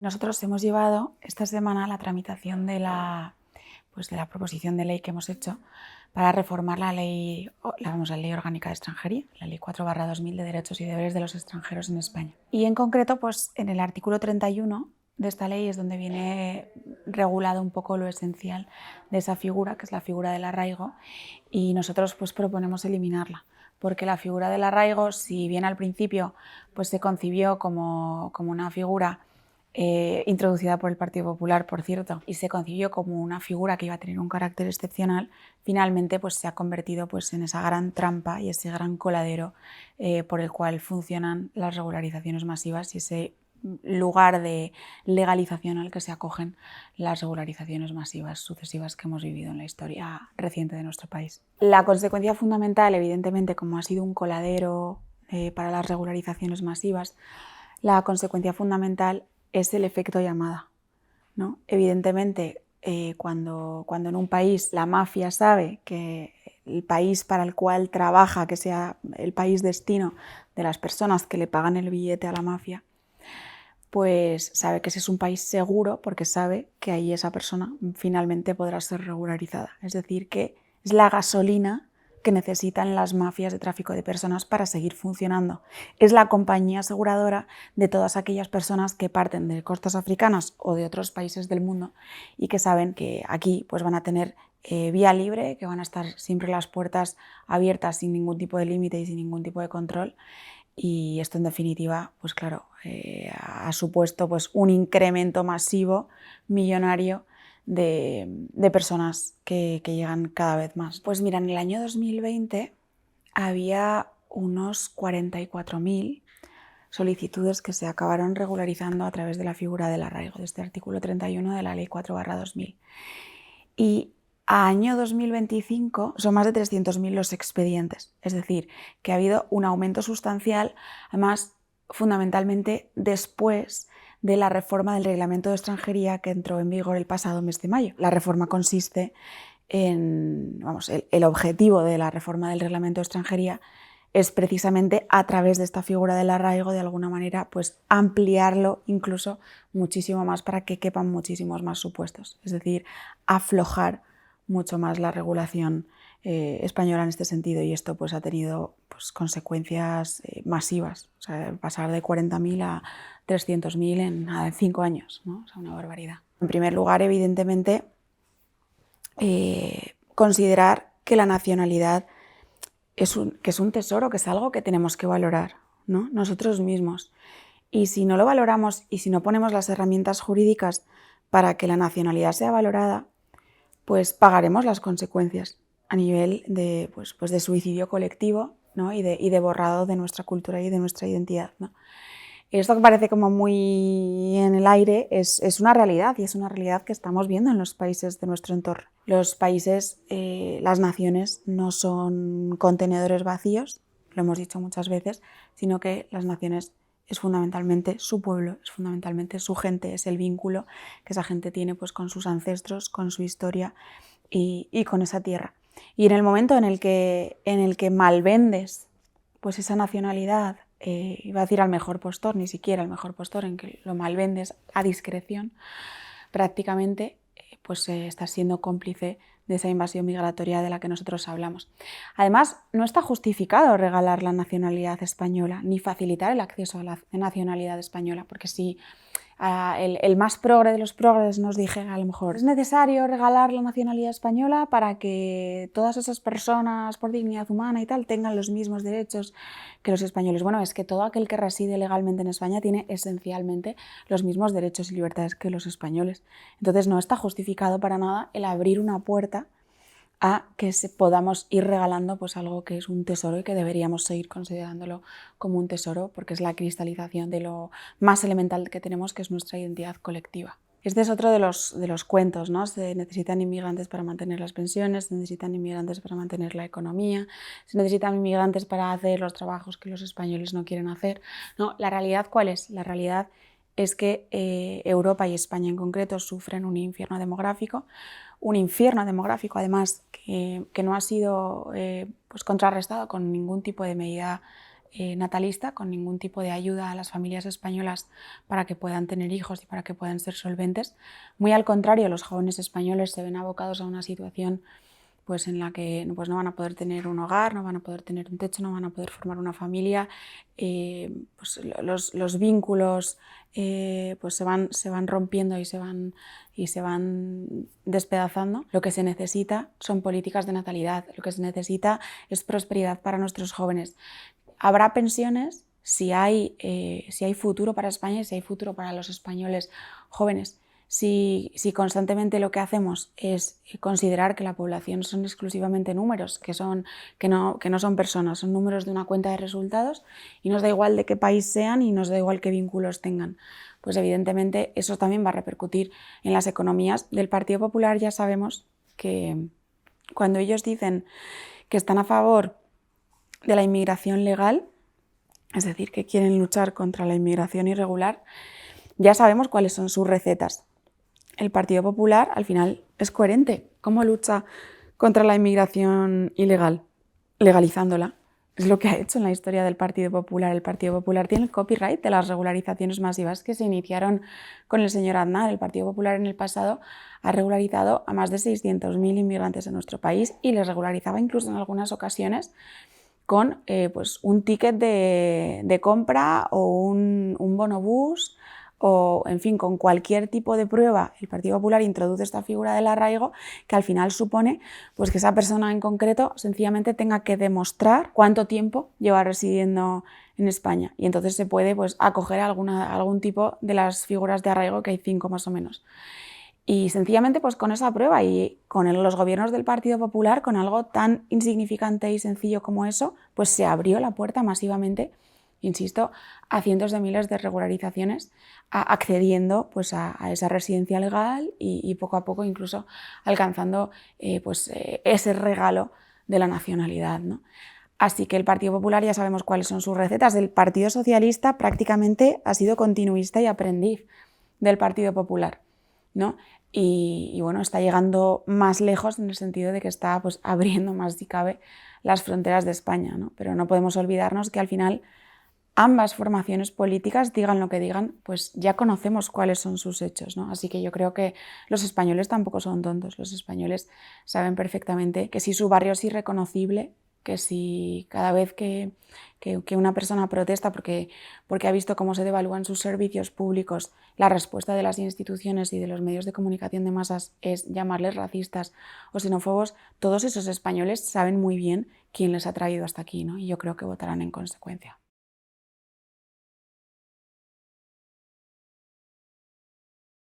Nosotros hemos llevado esta semana la tramitación de la proposición de ley que hemos hecho para reformar la ley orgánica de extranjería, la ley 4/2000 de derechos y deberes de los extranjeros en España. Y en concreto, pues en el artículo 31 de esta ley es donde viene regulado un poco lo esencial de esa figura, que es la figura del arraigo, y nosotros pues proponemos eliminarla, porque la figura del arraigo, si bien al principio pues se concibió como una figura introducida por el Partido Popular, por cierto, y se concibió como una figura que iba a tener un carácter excepcional, finalmente pues, se ha convertido pues, en esa gran trampa y ese gran coladero por el cual funcionan las regularizaciones masivas y ese lugar de legalización al que se acogen las regularizaciones masivas sucesivas que hemos vivido en la historia reciente de nuestro país. La consecuencia fundamental, evidentemente, como ha sido un coladero para las regularizaciones masivas, la consecuencia fundamental es el efecto llamada, ¿no? Evidentemente, cuando en un país la mafia sabe que el país para el cual trabaja, que sea el país destino de las personas que le pagan el billete a la mafia, pues sabe que ese es un país seguro porque sabe que ahí esa persona finalmente podrá ser regularizada. Es decir, que es la gasolina que necesitan las mafias de tráfico de personas para seguir funcionando. Es la compañía aseguradora de todas aquellas personas que parten de costas africanas o de otros países del mundo y que saben que aquí pues, van a tener vía libre, que van a estar siempre las puertas abiertas sin ningún tipo de límite y sin ningún tipo de control. Y esto, en definitiva, pues claro, ha supuesto pues, un incremento masivo, millonario, de personas que llegan cada vez más. Pues mira, en el año 2020 había unos 44.000 solicitudes que se acabaron regularizando a través de la figura del arraigo, de este artículo 31 de la Ley 4/2000. Y a año 2025 son más de 300.000 los expedientes, es decir, que ha habido un aumento sustancial, además fundamentalmente después de la reforma del Reglamento de Extranjería que entró en vigor el pasado mes de mayo. La reforma consiste en, el objetivo de la reforma del Reglamento de Extranjería es precisamente a través de esta figura del arraigo, de alguna manera, pues ampliarlo incluso muchísimo más para que quepan muchísimos más supuestos. Es decir, aflojar mucho más la regulación española en este sentido, y esto pues ha tenido pues, consecuencias masivas, o sea, pasar de 40.000 a 300.000 en 5 años, ¿no? O sea, una barbaridad. En primer lugar, evidentemente, considerar que la nacionalidad es un tesoro, que es algo que tenemos que valorar, ¿no? Nosotros mismos. Y si no lo valoramos y si no ponemos las herramientas jurídicas para que la nacionalidad sea valorada, pues pagaremos las consecuencias a nivel de, pues de suicidio colectivo, ¿no? y de borrado de nuestra cultura y de nuestra identidad, ¿no? Esto que parece como muy en el aire es una realidad, y es una realidad que estamos viendo en los países de nuestro entorno. Los países, las naciones, no son contenedores vacíos, lo hemos dicho muchas veces, sino que las naciones es fundamentalmente su pueblo, es fundamentalmente su gente, es el vínculo que esa gente tiene pues, con sus ancestros, con su historia y con esa tierra. Y en el momento en el que malvendes pues, esa nacionalidad, iba a decir al mejor postor, ni siquiera al mejor postor, en que lo malvendes a discreción, prácticamente pues estás siendo cómplice de esa invasión migratoria de la que nosotros hablamos. Además, no está justificado regalar la nacionalidad española ni facilitar el acceso a la nacionalidad española, porque si el más progre de los progres nos dijera a lo mejor es necesario regalar la nacionalidad española para que todas esas personas por dignidad humana y tal tengan los mismos derechos que los españoles. Bueno, es que todo aquel que reside legalmente en España tiene esencialmente los mismos derechos y libertades que los españoles. Entonces no está justificado para nada el abrir una puerta a que podamos ir regalando pues algo que es un tesoro y que deberíamos seguir considerándolo como un tesoro, porque es la cristalización de lo más elemental que tenemos, que es nuestra identidad colectiva. Este es otro de los cuentos, ¿no? Se necesitan inmigrantes para mantener las pensiones, se necesitan inmigrantes para mantener la economía, se necesitan inmigrantes para hacer los trabajos que los españoles no quieren hacer, ¿no? ¿La realidad cuál es? La realidad es que Europa y España en concreto sufren un infierno demográfico además que no ha sido pues contrarrestado con ningún tipo de medida natalista, con ningún tipo de ayuda a las familias españolas para que puedan tener hijos y para que puedan ser solventes. Muy al contrario, los jóvenes españoles se ven abocados a una situación pues en la que pues no van a poder tener un hogar, no van a poder tener un techo, no van a poder formar una familia, pues los vínculos pues se van rompiendo y se van despedazando. Lo que se necesita son políticas de natalidad, lo que se necesita es prosperidad para nuestros jóvenes. Habrá pensiones si hay futuro para España y si hay futuro para los españoles jóvenes. Si constantemente lo que hacemos es considerar que la población son exclusivamente números, que no son personas, son números de una cuenta de resultados y nos da igual de qué país sean y nos da igual qué vínculos tengan, pues evidentemente eso también va a repercutir en las economías del Partido Popular. Ya sabemos que cuando ellos dicen que están a favor de la inmigración legal, es decir, que quieren luchar contra la inmigración irregular, ya sabemos cuáles son sus recetas. El Partido Popular al final es coherente. ¿Cómo lucha contra la inmigración ilegal? Legalizándola. Es lo que ha hecho en la historia del Partido Popular. El Partido Popular tiene el copyright de las regularizaciones masivas que se iniciaron con el señor Aznar. El Partido Popular en el pasado ha regularizado a más de 600.000 inmigrantes en nuestro país y les regularizaba incluso en algunas ocasiones con pues un ticket de compra o un bonobús o, en fin, con cualquier tipo de prueba. El Partido Popular introduce esta figura del arraigo que al final supone pues, que esa persona en concreto sencillamente tenga que demostrar cuánto tiempo lleva residiendo en España y entonces se puede pues, acoger a algún tipo de las figuras de arraigo, que hay 5 más o menos. Y sencillamente pues con esa prueba y con los gobiernos del Partido Popular, con algo tan insignificante y sencillo como eso, pues se abrió la puerta masivamente, insisto, a cientos de miles de regularizaciones, accediendo pues a esa residencia legal y poco a poco incluso alcanzando ese regalo de la nacionalidad, ¿no? Así que el Partido Popular ya sabemos cuáles son sus recetas. El Partido Socialista prácticamente ha sido continuista y aprendiz del Partido Popular, ¿no? Y bueno, está llegando más lejos en el sentido de que está pues, abriendo más si cabe las fronteras de España, ¿no? Pero no podemos olvidarnos que al final ambas formaciones políticas, digan lo que digan, pues ya conocemos cuáles son sus hechos, ¿no? Así que yo creo que los españoles tampoco son tontos. Los españoles saben perfectamente que si su barrio es irreconocible, que si cada vez que una persona protesta porque ha visto cómo se devalúan sus servicios públicos, la respuesta de las instituciones y de los medios de comunicación de masas es llamarles racistas o xenófobos, todos esos españoles saben muy bien quién les ha traído hasta aquí, ¿no? Y yo creo que votarán en consecuencia.